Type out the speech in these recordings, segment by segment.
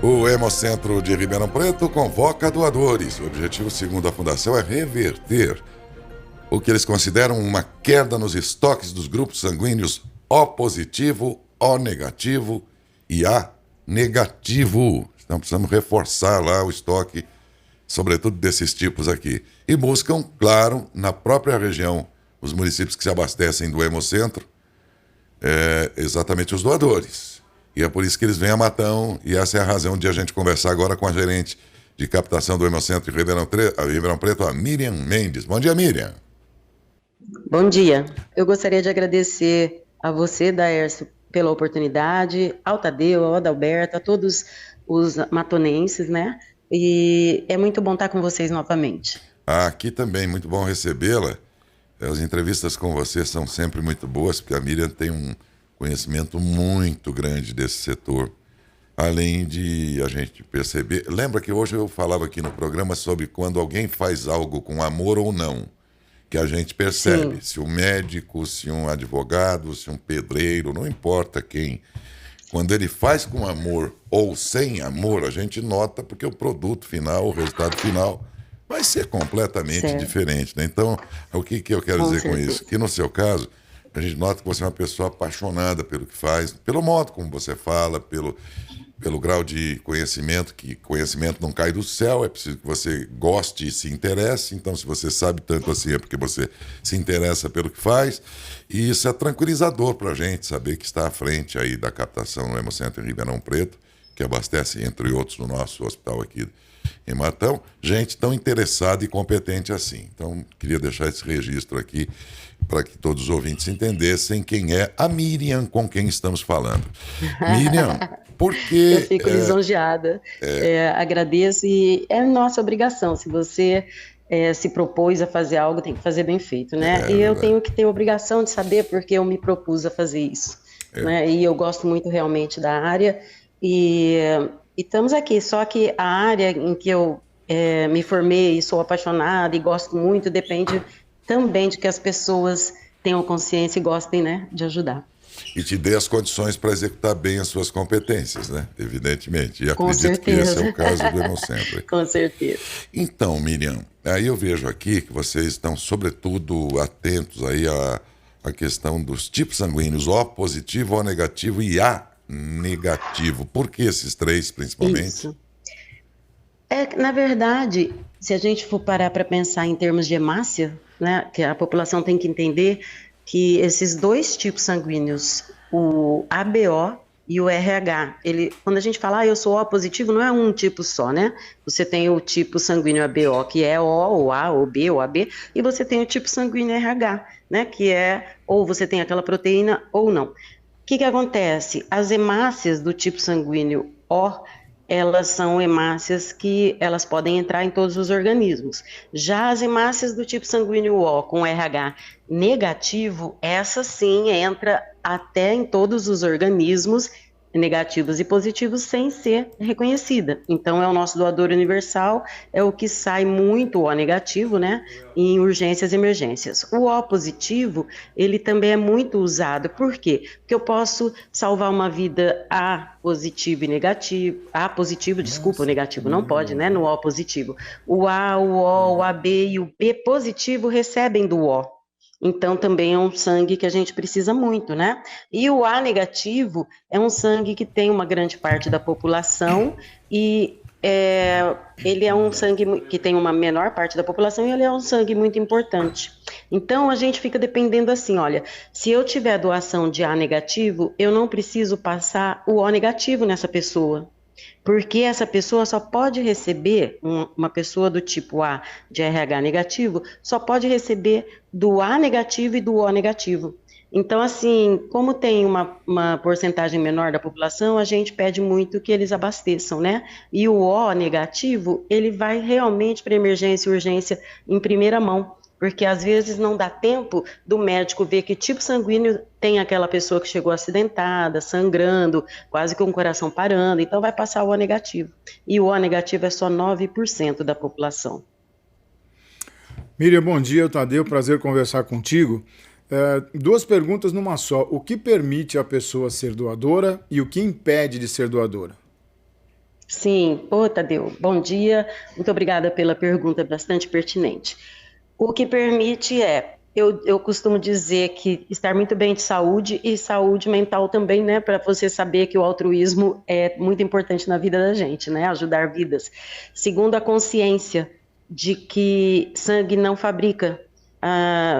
O Hemocentro de Ribeirão Preto convoca doadores. O objetivo, segundo a Fundação, é reverter o que eles consideram uma queda nos estoques dos grupos sanguíneos O positivo, O negativo e A negativo. Então precisamos reforçar lá o estoque, sobretudo desses tipos aqui. E buscam, claro, na própria região, os municípios que se abastecem do Hemocentro, exatamente os doadores. E é por isso que eles vêm a Matão, e essa é a razão de a gente conversar agora com a gerente de captação do Hemocentro de Ribeirão Preto, a Miriam Mendes. Bom dia, Miriam. Bom dia. Eu gostaria de agradecer a você, Daércio, pela oportunidade, ao Tadeu, ao Adalberto, a todos os matonenses, né? E é muito bom estar com vocês novamente. Aqui também, muito bom recebê-la. As entrevistas com você são sempre muito boas, porque a Miriam tem um conhecimento muito grande desse setor. Além de a gente perceber... Lembra que hoje eu falava aqui no programa sobre quando alguém faz algo com amor ou não, que a gente percebe. Sim. Se um médico, se um advogado, se um pedreiro, não importa quem. Quando ele faz com amor ou sem amor, a gente nota, porque o produto final, o resultado final, vai ser completamente diferente, né? Então, o que eu quero dizer com isso? Que no seu caso, a gente nota que você é uma pessoa apaixonada pelo que faz, pelo modo como você fala, pelo grau de conhecimento, que conhecimento não cai do céu, é preciso que você goste e se interesse. Então, se você sabe tanto assim, é porque você se interessa pelo que faz, e isso é tranquilizador para a gente, saber que está à frente aí da captação no Hemocentro em Ribeirão Preto, que abastece, entre outros, no nosso hospital aqui em Matão, gente tão interessada e competente assim. Então, queria deixar esse registro aqui para que todos os ouvintes entendessem quem é a Miriam com quem estamos falando. Miriam, por que... Eu fico lisonjeada, agradeço, e é nossa obrigação. Se você se propôs a fazer algo, tem que fazer bem feito, né? E eu tenho que ter a obrigação de saber porque eu me propus a fazer isso. Né? E eu gosto muito realmente da área, e estamos aqui. Só que a área em que eu me formei e sou apaixonada e gosto muito depende também de que as pessoas tenham consciência e gostem, né, de ajudar. E te dê as condições para executar bem as suas competências, né? Evidentemente. E Com acredito certeza. que esse é o caso do Hemocentro. Com certeza. Então, Miriam, aí eu vejo aqui que vocês estão, sobretudo, atentos aí à questão dos tipos sanguíneos, O positivo, O negativo e A negativo. Por que esses três, principalmente? Isso. Na verdade, se a gente for parar para pensar em termos de hemácia, né, que a população tem que entender que esses dois tipos sanguíneos, o ABO e o RH, quando a gente fala, eu sou O positivo, não é um tipo só, né? Você tem o tipo sanguíneo ABO, que é O, ou A, ou B, ou AB, e você tem o tipo sanguíneo RH, né? Que é, ou você tem aquela proteína, ou não. O que acontece? As hemácias do tipo sanguíneo O, elas são hemácias que elas podem entrar em todos os organismos. Já as hemácias do tipo sanguíneo O com RH negativo, essa sim entra até em todos os organismos negativos e positivos sem ser reconhecida. Então é o nosso doador universal, é o que sai muito O negativo, né, em urgências e emergências. O O positivo, ele também é muito usado. Por quê? Porque eu posso salvar uma vida A positivo e negativo, A positivo, desculpa, o negativo não pode, né, no O positivo. O A, o O, o AB e o B positivo recebem do O. Então, também é um sangue que a gente precisa muito, né? E o A negativo é um sangue que tem uma grande parte da população e ele é um sangue que tem uma menor parte da população e ele é um sangue muito importante. Então, a gente fica dependendo assim, olha, se eu tiver doação de A negativo, eu não preciso passar o O negativo nessa pessoa. Porque essa pessoa só pode receber, uma pessoa do tipo A de RH negativo, só pode receber do A negativo e do O negativo. Então, assim, como tem uma porcentagem menor da população, a gente pede muito que eles abasteçam, né? E o O negativo, ele vai realmente para emergência e urgência em primeira mão. Porque às vezes não dá tempo do médico ver que tipo sanguíneo tem aquela pessoa que chegou acidentada, sangrando, quase com o coração parando, então vai passar o O negativo. E o O negativo é só 9% da população. Miriam, bom dia, Tadeu, prazer conversar contigo. Duas perguntas numa só. O que permite a pessoa ser doadora e o que impede de ser doadora? Sim, ô Tadeu, bom dia. Muito obrigada pela pergunta, bastante pertinente. O que permite eu costumo dizer que estar muito bem de saúde e saúde mental também, né? Para você saber que o altruísmo é muito importante na vida da gente, né? Ajudar vidas. Segundo, a consciência de que sangue não fabrica.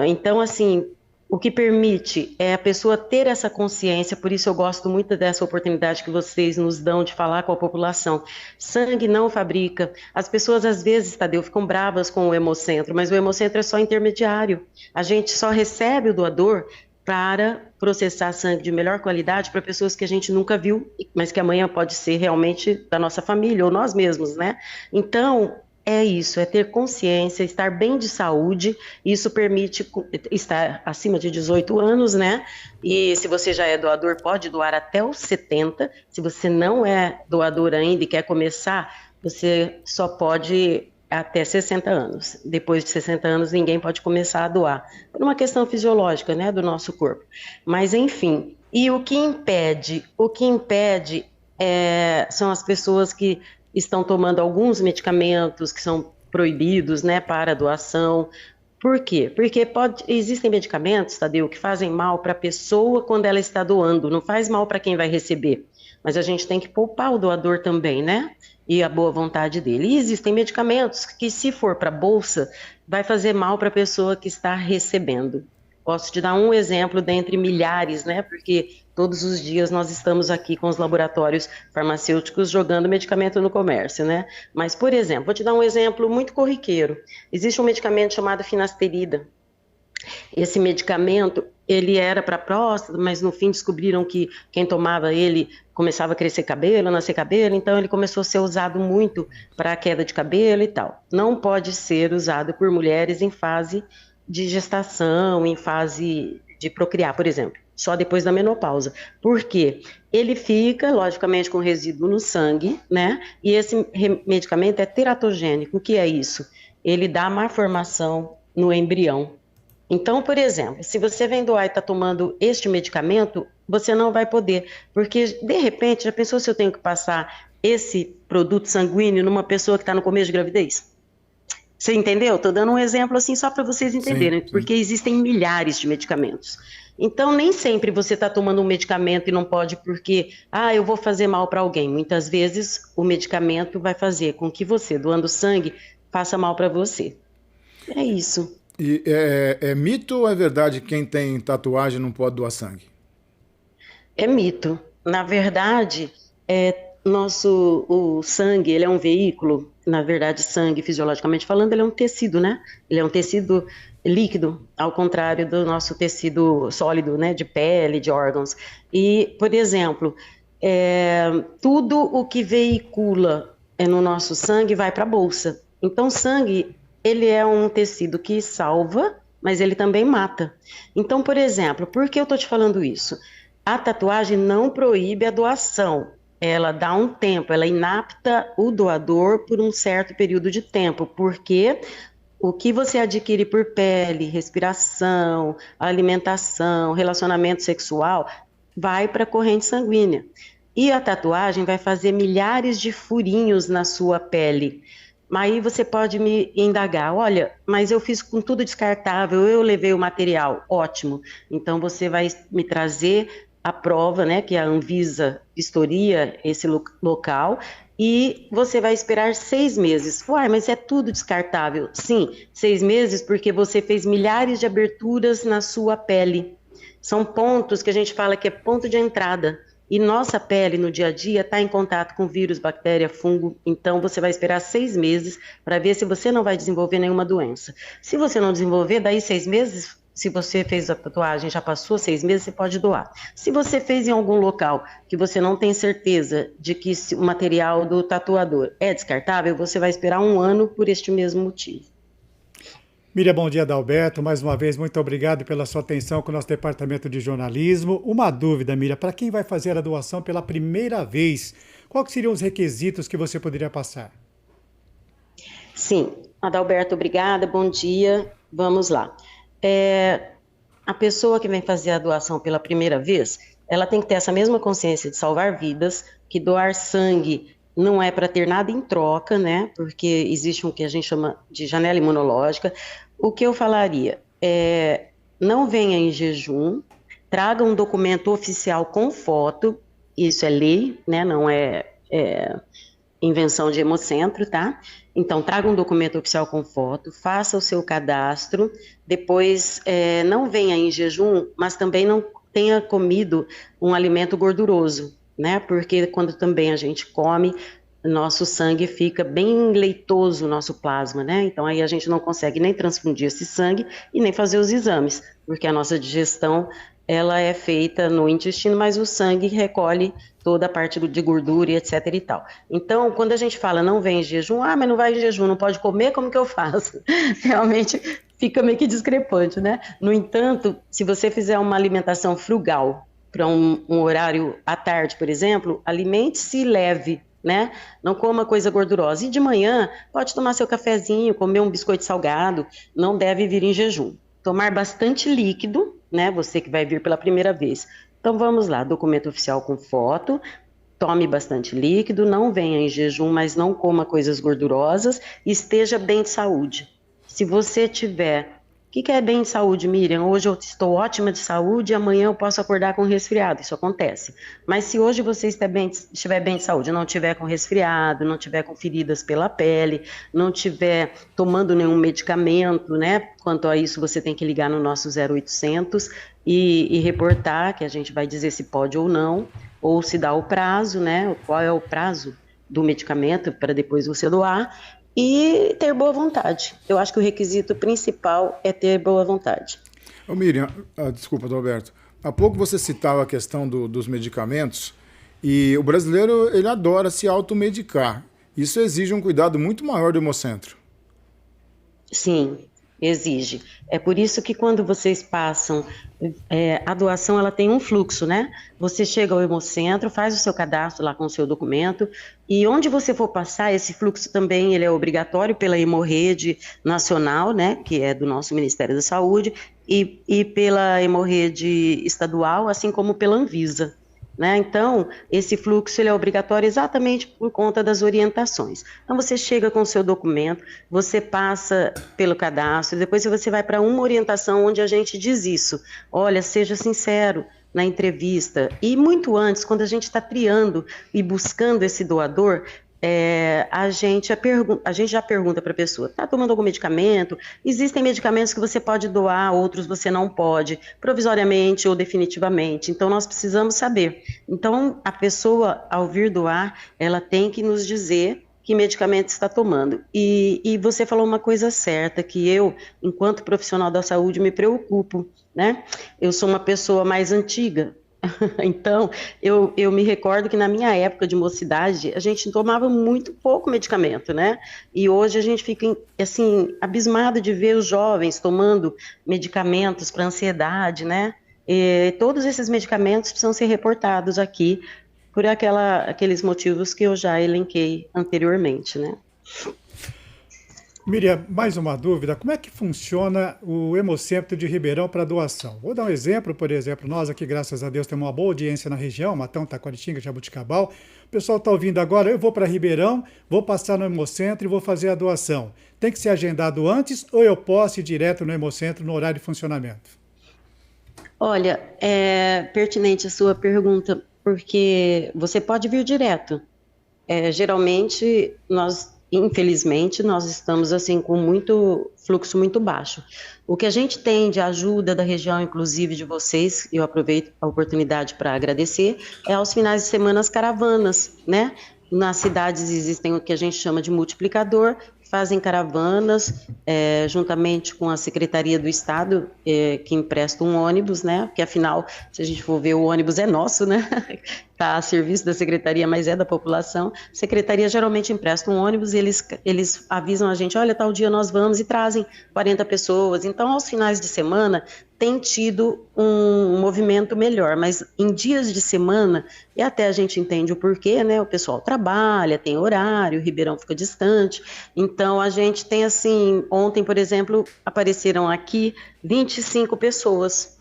Então, assim, o que permite é a pessoa ter essa consciência, por isso eu gosto muito dessa oportunidade que vocês nos dão de falar com a população. Sangue não fabrica. As pessoas, às vezes, Tadeu, ficam bravas com o hemocentro, mas o hemocentro é só intermediário. A gente só recebe o doador para processar sangue de melhor qualidade para pessoas que a gente nunca viu, mas que amanhã pode ser realmente da nossa família ou nós mesmos, né? Então, é isso, é ter consciência, estar bem de saúde, isso permite estar acima de 18 anos, né? E se você já é doador, pode doar até os 70. Se você não é doador ainda e quer começar, você só pode até 60 anos. Depois de 60 anos, ninguém pode começar a doar, por uma questão fisiológica, né, do nosso corpo. Mas, enfim, e o que impede? O que impede são as pessoas que estão tomando alguns medicamentos que são proibidos, né, para doação. Por quê? Porque existem medicamentos, Tadeu, que fazem mal para a pessoa quando ela está doando, não faz mal para quem vai receber. Mas a gente tem que poupar o doador também, né? E a boa vontade dele. E existem medicamentos que, se for para a bolsa, vai fazer mal para a pessoa que está recebendo. Posso te dar um exemplo dentre milhares, né? Porque todos os dias nós estamos aqui com os laboratórios farmacêuticos jogando medicamento no comércio, né? Mas, por exemplo, vou te dar um exemplo muito corriqueiro. Existe um medicamento chamado finasterida. Esse medicamento, ele era para próstata, mas no fim descobriram que quem tomava ele começava a crescer cabelo, nascer cabelo, então ele começou a ser usado muito para a queda de cabelo e tal. Não pode ser usado por mulheres em fase de gestação, em fase de procriar, por exemplo, só depois da menopausa. Por quê? Ele fica, logicamente, com resíduo no sangue, né? E esse medicamento é teratogênico. O que é isso? Ele dá má formação no embrião. Então, por exemplo, se você vem doar e está tomando este medicamento, você não vai poder, porque, de repente, já pensou se eu tenho que passar esse produto sanguíneo numa pessoa que está no começo de gravidez? Você entendeu? Estou dando um exemplo assim só para vocês entenderem, Sim. porque existem milhares de medicamentos. Então, nem sempre você está tomando um medicamento e não pode porque, eu vou fazer mal para alguém. Muitas vezes, o medicamento vai fazer com que você, doando sangue, faça mal para você. É isso. E é mito ou é verdade que quem tem tatuagem não pode doar sangue? É mito. Na verdade, o sangue, ele é um veículo. Na verdade, sangue, fisiologicamente falando, ele é um tecido, né? Ele é um tecido líquido, ao contrário do nosso tecido sólido, né? De pele, de órgãos. E, por exemplo, tudo o que veicula no nosso sangue vai para a bolsa. Então, sangue, ele é um tecido que salva, mas ele também mata. Então, por exemplo, por que eu estou te falando isso? A tatuagem não proíbe a doação. Ela dá um tempo, ela inapta o doador por um certo período de tempo, porque o que você adquire por pele, respiração, alimentação, relacionamento sexual, vai para a corrente sanguínea. E a tatuagem vai fazer milhares de furinhos na sua pele. Aí você pode me indagar, olha, mas eu fiz com tudo descartável, eu levei o material, ótimo. Então você vai me trazer a prova, né, que a Anvisa vistoria esse local, e você vai esperar 6 meses. Uai, mas é tudo descartável. Sim, 6 meses porque você fez milhares de aberturas na sua pele. São pontos que a gente fala que é ponto de entrada. E nossa pele, no dia a dia, está em contato com vírus, bactéria, fungo. Então, você vai esperar 6 meses para ver se você não vai desenvolver nenhuma doença. Se você não desenvolver, daí 6 meses, se você fez a tatuagem, já passou 6 meses, você pode doar. Se você fez em algum local que você não tem certeza de que o material do tatuador é descartável, você vai esperar 1 ano por este mesmo motivo. Miriam, bom dia, Adalberto. Mais uma vez, muito obrigado pela sua atenção com o nosso departamento de jornalismo. Uma dúvida, Miriam, para quem vai fazer a doação pela primeira vez, quais seriam os requisitos que você poderia passar? Sim, Adalberto, obrigada, bom dia. Vamos lá. A pessoa que vem fazer a doação pela primeira vez, ela tem que ter essa mesma consciência de salvar vidas, que doar sangue não é para ter nada em troca, né? Porque existe um que a gente chama de janela imunológica. O que eu falaria é, não venha em jejum, traga um documento oficial com foto, isso é lei, né? Não é invenção de Hemocentro, tá? Então, traga um documento oficial com foto, faça o seu cadastro, depois não venha em jejum, mas também não tenha comido um alimento gorduroso, né? Porque quando também a gente come, nosso sangue fica bem leitoso, nosso plasma, né? Então aí a gente não consegue nem transfundir esse sangue e nem fazer os exames, porque a nossa digestão, ela é feita no intestino, mas o sangue recolhe toda a parte de gordura e etc e tal. Então, quando a gente fala não vem em jejum, mas não vai em jejum, não pode comer, como que eu faço? Realmente fica meio que discrepante, né? No entanto, se você fizer uma alimentação frugal para um horário à tarde, por exemplo, alimente-se leve, né? Não coma coisa gordurosa. E de manhã, pode tomar seu cafezinho, comer um biscoito salgado, não deve vir em jejum. Tomar bastante líquido, né? Você que vai vir pela primeira vez. Então vamos lá, documento oficial com foto, tome bastante líquido, não venha em jejum, mas não coma coisas gordurosas e esteja bem de saúde. Se você tiver... O que é bem de saúde, Miriam? Hoje eu estou ótima de saúde e amanhã eu posso acordar com resfriado, isso acontece. Mas se hoje você estiver bem de saúde, não estiver com resfriado, não estiver com feridas pela pele, não estiver tomando nenhum medicamento, né? Quanto a isso, você tem que ligar no nosso 0800 e reportar, que a gente vai dizer se pode ou não, ou se dá o prazo, né? Qual é o prazo do medicamento para depois você doar. E ter boa vontade. Eu acho que o requisito principal é ter boa vontade. Ô Miriam, desculpa, Adalberto. Há pouco você citava a questão dos medicamentos e o brasileiro ele adora se automedicar. Isso exige um cuidado muito maior do Hemocentro. Sim, exige. É por isso que quando vocês passam, a doação ela tem um fluxo, né? Você chega ao Hemocentro, faz o seu cadastro lá com o seu documento e onde você for passar, esse fluxo também ele é obrigatório pela Hemorrede Nacional, né? Que é do nosso Ministério da Saúde e pela Hemorrede Estadual, assim como pela Anvisa. Né? Então, esse fluxo ele é obrigatório exatamente por conta das orientações. Então, você chega com o seu documento, você passa pelo cadastro, depois você vai para uma orientação onde a gente diz isso. Olha, seja sincero na entrevista. E muito antes, quando a gente está triando e buscando esse doador, a gente já pergunta para a pessoa, está tomando algum medicamento? Existem medicamentos que você pode doar, outros você não pode, provisoriamente ou definitivamente. Então, nós precisamos saber. Então, a pessoa, ao vir doar, ela tem que nos dizer que medicamento está tomando. E você falou uma coisa certa, que eu, enquanto profissional da saúde, me preocupo, né? Eu sou uma pessoa mais antiga. Então, eu me recordo que na minha época de mocidade, a gente tomava muito pouco medicamento, né? E hoje a gente fica, assim, abismado de ver os jovens tomando medicamentos para ansiedade, né? E todos esses medicamentos precisam ser reportados aqui por aqueles motivos que eu já elenquei anteriormente, né? Miriam, mais uma dúvida, como é que funciona o Hemocentro de Ribeirão para doação? Vou dar um exemplo, por exemplo, nós aqui, graças a Deus, temos uma boa audiência na região, Matão, Taquaritinga, Jabuticabal. O pessoal está ouvindo agora, eu vou para Ribeirão, vou passar no Hemocentro e vou fazer a doação. Tem que ser agendado antes ou eu posso ir direto no Hemocentro no horário de funcionamento? Olha, é pertinente a sua pergunta, porque você pode vir direto. Geralmente, infelizmente, nós estamos assim com fluxo muito baixo. O que a gente tem de ajuda da região, inclusive de vocês, eu aproveito a oportunidade para agradecer, é aos finais de semana as caravanas, né? Nas cidades existem o que a gente chama de multiplicador, fazem caravanas, juntamente com a Secretaria do Estado, que empresta um ônibus, né? Porque afinal, se a gente for ver, o ônibus é nosso, né? Está a serviço da Secretaria, mas é da população. A Secretaria geralmente empresta um ônibus e eles avisam a gente, olha, tal dia nós vamos e trazem 40 pessoas. Então, aos finais de semana, tem tido um movimento melhor, mas em dias de semana, e até a gente entende o porquê, né? O pessoal trabalha, tem horário, o Ribeirão fica distante. Então, a gente tem assim, ontem, por exemplo, apareceram aqui 25 pessoas,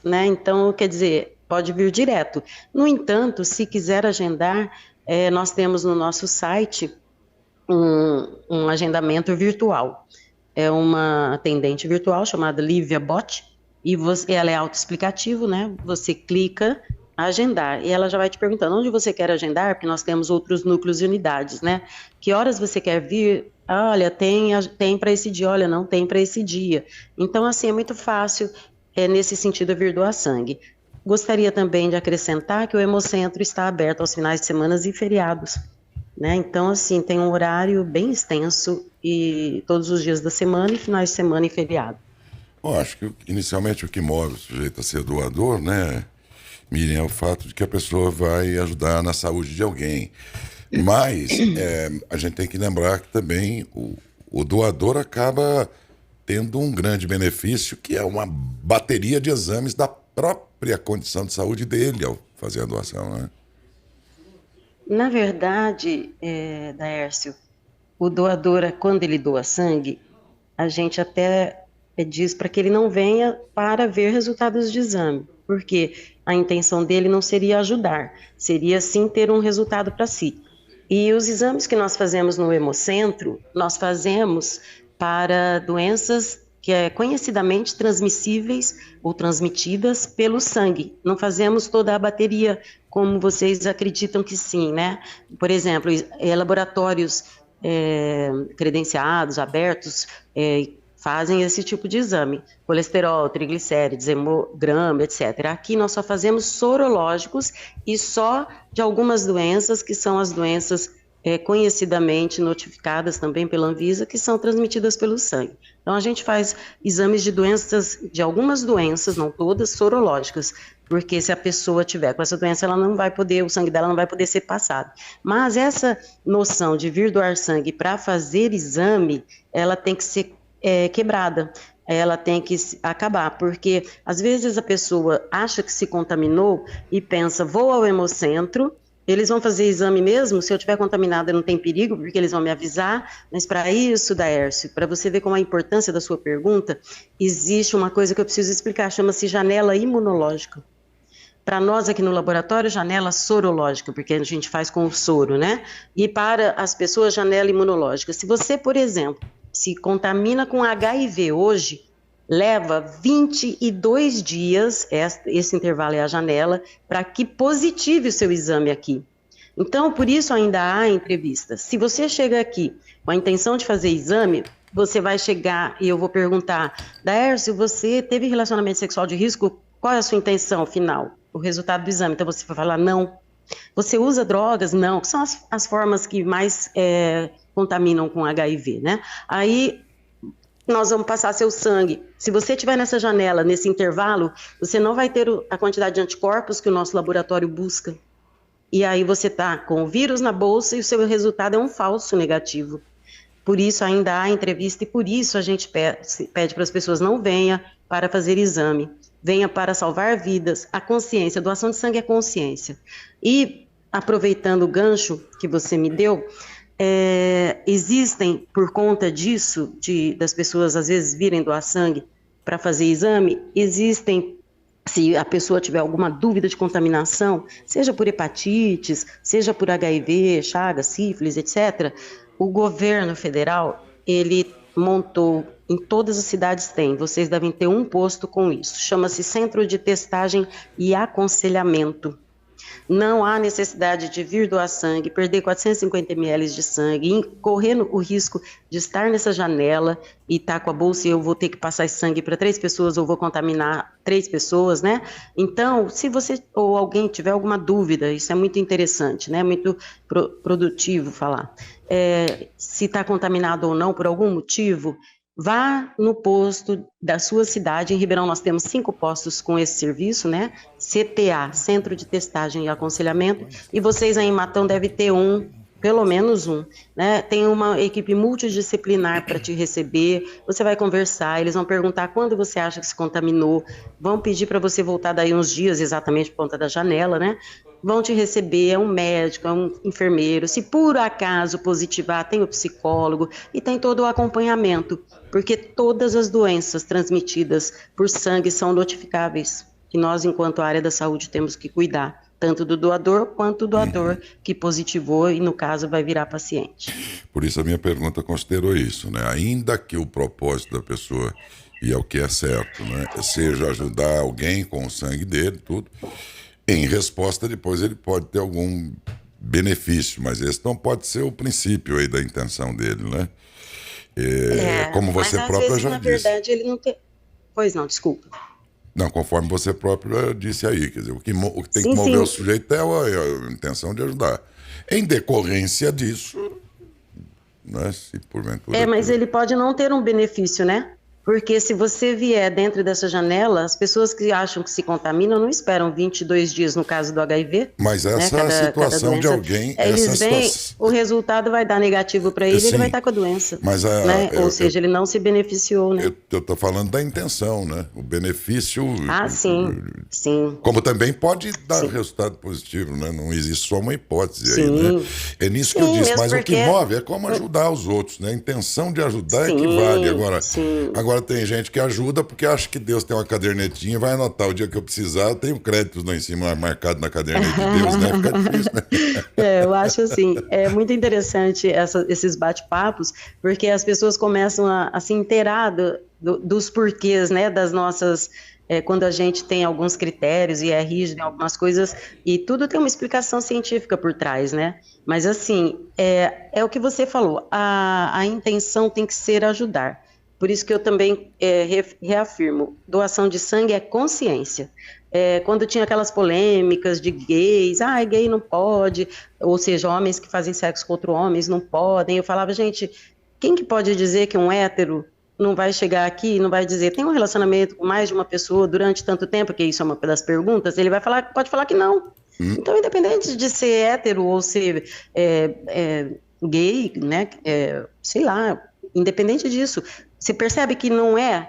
né? Então, quer dizer, pode vir direto. No entanto, se quiser agendar, nós temos no nosso site um agendamento virtual. É uma atendente virtual chamada Lívia Bot, e ela é autoexplicativo, né? Você clica agendar, e ela já vai te perguntando onde você quer agendar, porque nós temos outros núcleos e unidades, né? Que horas você quer vir? Olha, tem para esse dia, olha, não tem para esse dia. Então, assim, é muito fácil, nesse sentido, vir doar sangue. Gostaria também de acrescentar que o Hemocentro está aberto aos finais de semana e feriados, né? Então, assim, tem um horário bem extenso, e todos os dias da semana, e finais de semana e feriado. Bom, acho que inicialmente o que move o sujeito a ser doador, né, Miriam, é o fato de que a pessoa vai ajudar na saúde de alguém. Mas a gente tem que lembrar que também o doador acaba tendo um grande benefício, que é uma bateria de exames da própria condição de saúde dele ao fazer a doação, né? Na verdade, Daércio, o doador, quando ele doa sangue, a gente até diz para que ele não venha para ver resultados de exame, porque a intenção dele não seria ajudar, seria sim ter um resultado para si. E os exames que nós fazemos no Hemocentro, nós fazemos para doenças que é conhecidamente transmissíveis ou transmitidas pelo sangue. Não fazemos toda a bateria como vocês acreditam que sim, né? Por exemplo, laboratórios credenciados, abertos, fazem esse tipo de exame, colesterol, triglicérides, hemograma, etc. Aqui nós só fazemos sorológicos e só de algumas doenças, que são as doenças conhecidamente notificadas também pela Anvisa, que são transmitidas pelo sangue. Então a gente faz exames de algumas doenças, não todas, sorológicas, porque se a pessoa tiver com essa doença, ela não vai poder, o sangue dela não vai poder ser passado. Mas essa noção de vir doar sangue para fazer exame, ela tem que ser quebrada, ela tem que acabar, porque às vezes a pessoa acha que se contaminou e pensa, vou ao Hemocentro, eles vão fazer exame mesmo, se eu estiver contaminada não tem perigo, porque eles vão me avisar, mas para isso, Daércio, para você ver como a importância da sua pergunta, existe uma coisa que eu preciso explicar, chama-se janela imunológica. Para nós aqui no laboratório, janela sorológica, porque a gente faz com o soro, né? E para as pessoas, janela imunológica. Se você, por exemplo, se contamina com HIV hoje, leva 22 dias, esse intervalo é a janela, para que positive o seu exame aqui. Então, por isso ainda há entrevistas. Se você chega aqui com a intenção de fazer exame, você vai chegar e eu vou perguntar, Daércio, você teve relacionamento sexual de risco? Qual é a sua intenção final? O resultado do exame. Então você vai falar não. Você usa drogas? Não. Que são as formas que mais contaminam com HIV, né? Aí nós vamos passar seu sangue. Se você estiver nessa janela, nesse intervalo, você não vai ter a quantidade de anticorpos que o nosso laboratório busca. E aí você está com o vírus na bolsa e o seu resultado é um falso negativo. Por isso ainda há entrevista e por isso a gente pede para as pessoas não venha para fazer exame. Venha para salvar vidas. A consciência, a doação de sangue é consciência. E aproveitando o gancho que você me deu, existem, por conta disso, das pessoas às vezes virem doar sangue para fazer exame, existem, se a pessoa tiver alguma dúvida de contaminação, seja por hepatites, seja por HIV, chagas, sífilis, etc., o governo federal, ele montou, em todas as cidades tem, vocês devem ter um posto com isso, chama-se Centro de Testagem e Aconselhamento. Não há necessidade de vir doar sangue, perder 450 ml de sangue, correr o risco de estar nessa janela e estar com a bolsa e eu vou ter que passar esse sangue para 3 pessoas ou vou contaminar 3 pessoas, né? Então, se você ou alguém tiver alguma dúvida, isso é muito interessante, né? Muito produtivo falar. Se está contaminado ou não por algum motivo, vá no posto da sua cidade. Em Ribeirão nós temos 5 postos com esse serviço, né? CTA, Centro de Testagem e Aconselhamento, e vocês aí em Matão devem ter pelo menos um, né? Tem uma equipe multidisciplinar para te receber, você vai conversar, eles vão perguntar quando você acha que se contaminou, vão pedir para você voltar daí uns dias, exatamente por conta da janela, né? Vão te receber, é um médico, é um enfermeiro, se por acaso positivar, tem o psicólogo e tem todo o acompanhamento, porque todas as doenças transmitidas por sangue são notificáveis, que nós, enquanto área da saúde, temos que cuidar. tanto do doador quanto do doador que positivou e, no caso, vai virar paciente. Por isso a minha pergunta considerou isso, né? Ainda que o propósito da pessoa, e é o que é certo, né, seja ajudar alguém com o sangue dele, tudo, em resposta depois ele pode ter algum benefício, mas esse não pode ser o princípio aí da intenção dele, né? Como você mas às própria vezes, já na disse. verdade, ele não tem... Pois não, desculpa. Não, conforme você próprio disse aí, quer dizer, o que tem que Sim, mover sim. o sujeito é a intenção de ajudar. Em decorrência disso, né, se porventura... Mas ele pode não ter um benefício, né? Porque se você vier dentro dessa janela, as pessoas que acham que se contaminam não esperam 22 dias no caso do HIV. Mas essa né? situação cada de alguém... Eles vêm, o resultado vai dar negativo para ele, ele vai estar com a doença. Mas né? Ou seja, ele não se beneficiou, né? Eu estou falando da intenção, né? O benefício... Sim. Como também pode dar resultado positivo, né? Não existe só uma hipótese aí, né? É nisso que eu disse. Mas o que move é como ajudar os outros, né? A intenção de ajudar é que vale. Agora tem gente que ajuda porque acha que Deus tem uma cadernetinha, vai anotar o dia que eu precisar, eu tenho créditos lá em cima marcado na caderneta de Deus, né? Fica difícil, né? Eu acho assim, é muito interessante esses bate-papos, porque as pessoas começam a se inteirar dos porquês, né, das nossas... quando a gente tem alguns critérios e é rígido em algumas coisas, e tudo tem uma explicação científica por trás, né? Mas assim, é o que você falou, a intenção tem que ser ajudar. Por isso que eu também reafirmo, doação de sangue é consciência. Quando tinha aquelas polêmicas de gays, gay não pode, ou seja, homens que fazem sexo contra homens não podem, eu falava, gente, quem que pode dizer que um hétero não vai chegar aqui e não vai dizer, tem um relacionamento com mais de uma pessoa durante tanto tempo, que isso é uma das perguntas, ele vai falar, pode falar que não. Então, independente de ser hétero ou ser gay, né, sei lá, independente disso, você percebe que não é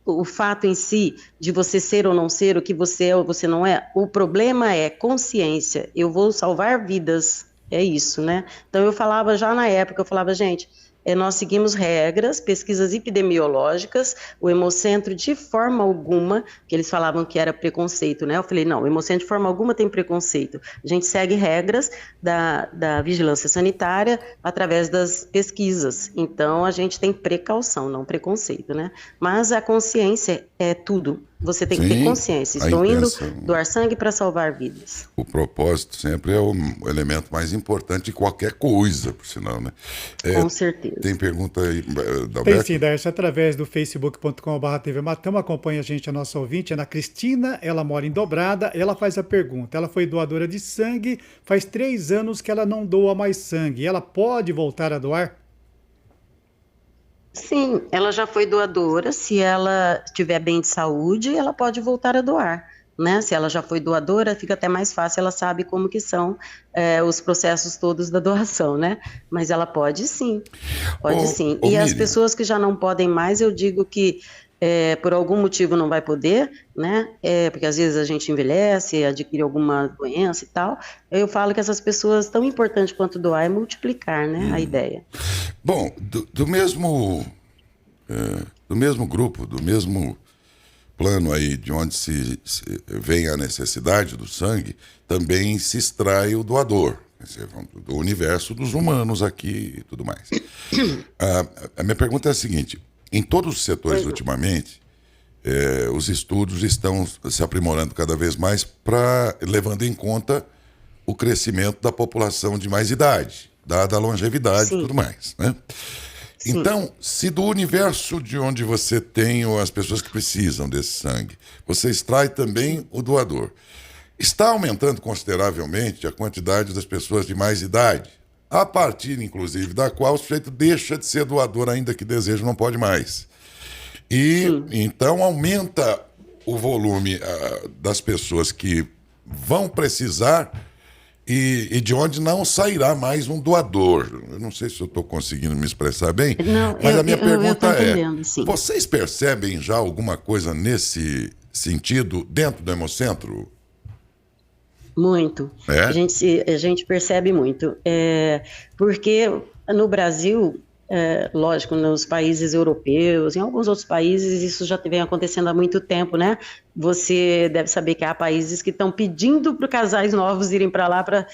o fato em si de você ser ou não ser, o que você é ou você não é, o problema é consciência, eu vou salvar vidas, é isso, né? Então eu falava já na época, eu falava, gente, nós seguimos regras, pesquisas epidemiológicas, o Hemocentro de forma alguma, que eles falavam que era preconceito, né? Eu falei, não, o Hemocentro de forma alguma tem preconceito. A gente segue regras da vigilância sanitária através das pesquisas. Então, a gente tem precaução, não preconceito, né? Mas a consciência é tudo. Você tem que ter consciência. Estou indo doar sangue para salvar vidas. O propósito sempre é o elemento mais importante de qualquer coisa, por sinal, né? Com certeza. Tem pergunta aí, Dalberto? Tem sim, Daércio, através do facebook.com/TV Matão, acompanha a gente, a nossa ouvinte, Ana Cristina, ela mora em Dobrada, ela faz a pergunta, ela foi doadora de sangue, faz 3 anos que ela não doa mais sangue, ela pode voltar a doar? Sim, ela já foi doadora, se ela estiver bem de saúde, ela pode voltar a doar, né? Se ela já foi doadora, fica até mais fácil, ela sabe como que são os processos todos da doação, né? Mas ela pode sim, sim. E as pessoas que já não podem mais, eu digo que por algum motivo não vai poder, né? Porque às vezes a gente envelhece, adquire alguma doença e tal. Eu falo que essas pessoas, tão importante quanto doar, é multiplicar, né? A ideia. Bom, do mesmo grupo, do mesmo plano aí de onde se vem a necessidade do sangue, também se extrai o doador, do universo dos humanos aqui e tudo mais. A minha pergunta é a seguinte: em todos os setores ultimamente, os estudos estão se aprimorando cada vez mais levando em conta o crescimento da população de mais idade, dada a longevidade e tudo mais, né? Sim. Então, se do universo de onde você tem as pessoas que precisam desse sangue, você extrai também o doador, está aumentando consideravelmente a quantidade das pessoas de mais idade, a partir, inclusive, da qual o sujeito deixa de ser doador, ainda que deseje, não pode mais. E então aumenta o volume das pessoas que vão precisar e de onde não sairá mais um doador. Eu não sei se eu estou conseguindo me expressar bem, mas a minha pergunta vocês percebem já alguma coisa nesse sentido dentro do Hemocentro? Muito. A gente percebe muito. Porque no Brasil, lógico, nos países europeus, em alguns outros países isso já vem acontecendo há muito tempo, né? Você deve saber que há países que estão pedindo para casais novos irem para lá para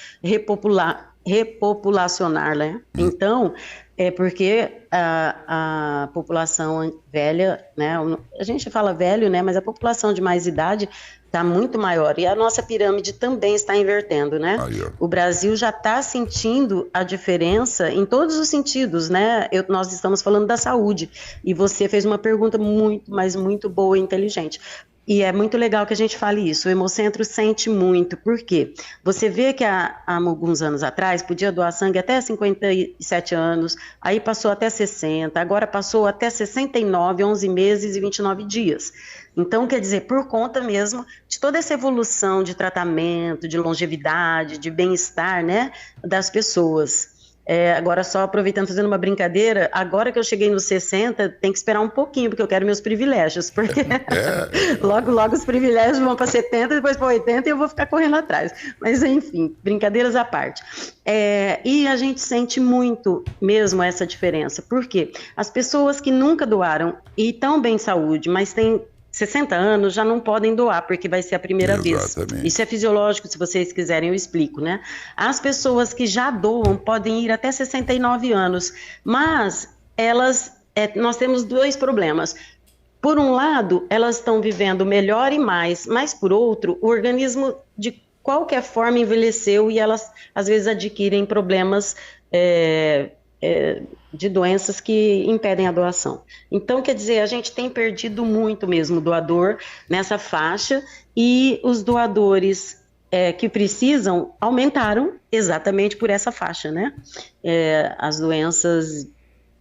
repopulacionar, né? Então, é porque a população velha, né? A gente fala velho, né? Mas a população de mais idade está muito maior e a nossa pirâmide também está invertendo, né? O Brasil já está sentindo a diferença em todos os sentidos, né? Nós estamos falando da saúde e você fez uma pergunta muito, mas muito boa e inteligente. E é muito legal que a gente fale isso. O Hemocentro sente muito. Por quê? Você vê que há alguns anos atrás podia doar sangue até 57 anos, aí passou até 60, agora passou até 69, 11 meses e 29 dias. Então, quer dizer, por conta mesmo de toda essa evolução de tratamento, de longevidade, de bem-estar, né, das pessoas. Agora, só aproveitando, fazendo uma brincadeira, agora que eu cheguei nos 60, tem que esperar um pouquinho, porque eu quero meus privilégios, porque logo, logo os privilégios vão para 70, depois para 80 e eu vou ficar correndo atrás. Mas, enfim, brincadeiras à parte. E a gente sente muito mesmo essa diferença, porque as pessoas que nunca doaram e estão bem em saúde, mas têm 60 anos já não podem doar, porque vai ser a primeira vez. Isso é fisiológico, se vocês quiserem eu explico, né? As pessoas que já doam podem ir até 69 anos, mas nós temos dois problemas. Por um lado, elas estão vivendo melhor e mais, mas por outro, o organismo de qualquer forma envelheceu e elas às vezes adquirem problemas de doenças que impedem a doação. Então, quer dizer, a gente tem perdido muito mesmo doador nessa faixa e os doadores que precisam aumentaram exatamente por essa faixa, né? As doenças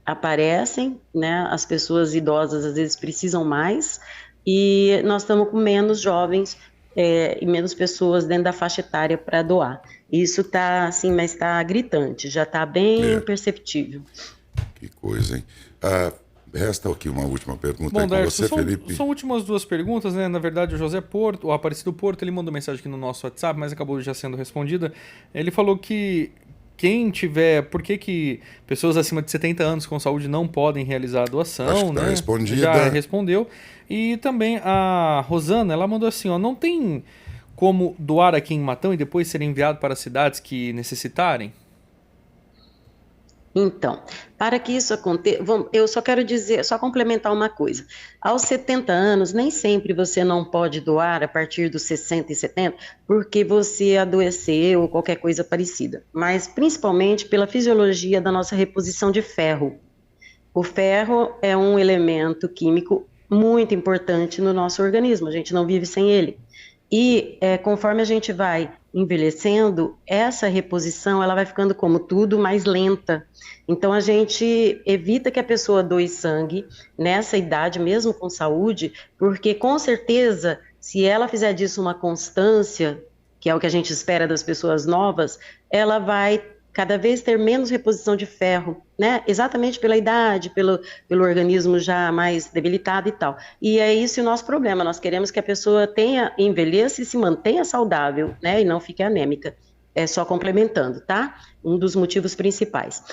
aparecem, né? As pessoas idosas às vezes precisam mais e nós estamos com menos jovens e menos pessoas dentro da faixa etária para doar. Isso está assim, mas está gritante, já está bem perceptível. Que coisa, hein? Resta aqui uma última pergunta com Darcio, você, Felipe. São últimas duas perguntas, né? Na verdade, o José Porto, o Aparecido Porto, ele mandou mensagem aqui no nosso WhatsApp, mas acabou já sendo respondida. Ele falou que quem tiver... Por que pessoas acima de 70 anos com saúde não podem realizar a doação, acho que né? Tá respondida. Já respondeu. E também a Rosana, ela mandou assim, ó, não tem como doar aqui em Matão e depois ser enviado para cidades que necessitarem? Então, para que isso aconteça, eu só quero dizer, só complementar uma coisa. Aos 70 anos, nem sempre você não pode doar a partir dos 60 e 70, porque você adoeceu ou qualquer coisa parecida, mas principalmente pela fisiologia da nossa reposição de ferro. O ferro é um elemento químico muito importante no nosso organismo, a gente não vive sem ele. E conforme a gente vai envelhecendo, essa reposição ela vai ficando como tudo mais lenta. Então a gente evita que a pessoa doe sangue nessa idade, mesmo com saúde, porque com certeza, se ela fizer disso uma constância, que é o que a gente espera das pessoas novas, ela vai cada vez ter menos reposição de ferro, né? Exatamente pela idade, pelo organismo já mais debilitado e tal. E é isso o nosso problema, nós queremos que a pessoa envelheça e se mantenha saudável, né? E não fique anêmica. Só complementando, tá? Um dos motivos principais.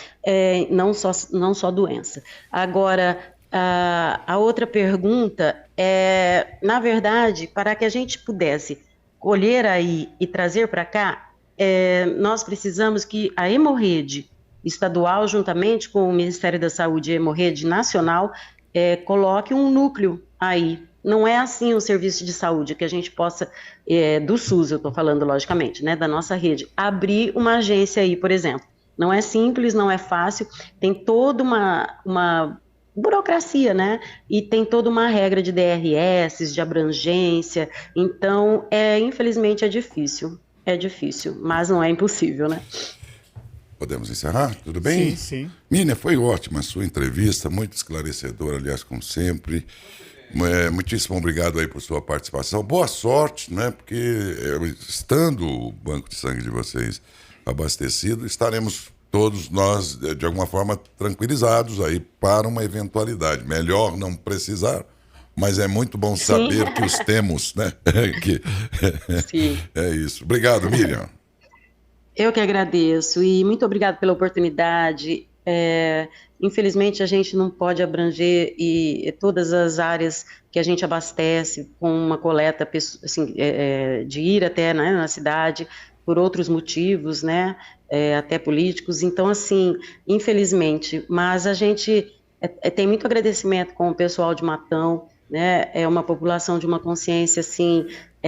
Não só doença. Agora, a outra pergunta na verdade, para que a gente pudesse colher aí e trazer para cá, nós precisamos que a Hemorrede estadual, juntamente com o Ministério da Saúde e a Hemorrede nacional, coloque um núcleo aí. Não é assim o serviço de saúde, que a gente possa, do SUS, eu estou falando logicamente, né, da nossa rede, abrir uma agência aí, por exemplo. Não é simples, não é fácil, tem toda uma burocracia, né? E tem toda uma regra de DRS, de abrangência, então, infelizmente, é difícil. É difícil, mas não é impossível, né? Podemos encerrar? Tudo bem? Sim, sim. Miriam, foi ótima a sua entrevista, muito esclarecedora, aliás, como sempre. Muitíssimo obrigado aí por sua participação. Boa sorte, né? Porque estando o banco de sangue de vocês abastecido, estaremos todos nós, de alguma forma, tranquilizados aí para uma eventualidade. Melhor não precisar, mas é muito bom saber que os temos, né? Sim. É isso. Obrigado, Miriam. Eu que agradeço e muito obrigado pela oportunidade. Infelizmente, a gente não pode abranger todas as áreas que a gente abastece com uma coleta assim, de ir até, né, na cidade, por outros motivos, né, até políticos. Então, assim, infelizmente, mas a gente tem muito agradecimento com o pessoal de Matão, né, é uma população de uma consciência, assim,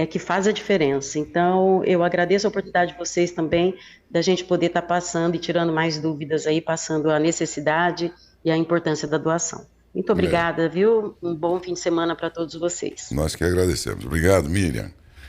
que faz a diferença. Então, eu agradeço a oportunidade de vocês também, da gente poder estar passando e tirando mais dúvidas aí, passando a necessidade e a importância da doação. Muito obrigada, viu? Um bom fim de semana para todos vocês. Nós que agradecemos. Obrigado, Miriam.